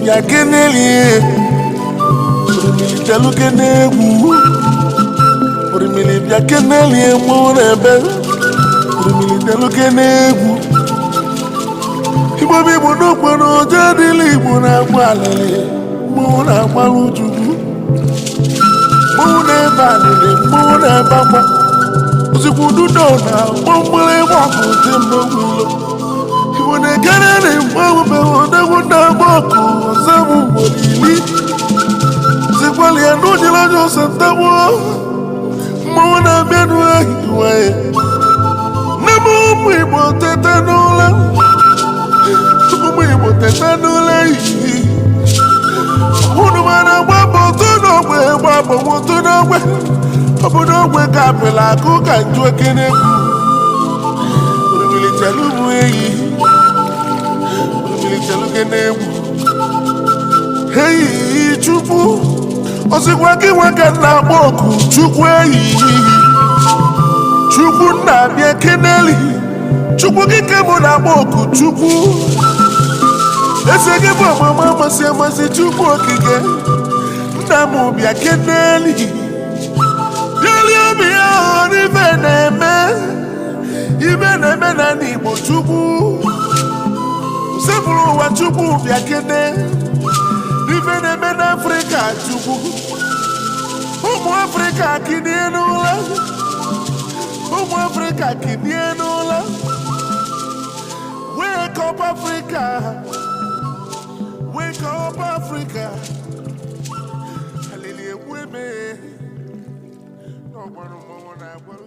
Ya keneli Urimili telu kenegu Urimili bia keneli Murebe Urimili telu kenegu Ibo bibu nukwono Jadili muna kwalele Muna kwalujugu Muna banile Muna bamba Usikundu dona Mumbule wapu tembe wilo Iwone keneli Mwame wona boko Zamu molili Zikwali ya nudi la jo santawo Mwana bienu ahiwae Nemu mwibo tetanula Mwibo tetanula Munu mana wabo tunogwe Wabo mutunogwe Abunogwe kapela kuka njwe keneku Urimili chalubu eyi Urimili chalu keneku Hey Chukwu Osikwa gị nwaka na boku Chukwu eyi Chukwu nna bịa keneli Chukwu gị kemụ na boku Chukwu Ese gị bụ ọmụma amasị amasị Chukwu okike Nna m bịa keneli Yoli obi ya n'ife na-eme Ife na-eme na n'Igbo Chukwu Sepụrụ ụwa Chukwu bịa keneli Ife na-eme n'Afrịka Chukwu Ụmụ Afrịka kinie n'ụla Ụmụ Afrịka kinie n'ụla Wake up Africa Wake up Africa Alili egwu eme N'ọgbara ụmụ na-agbaru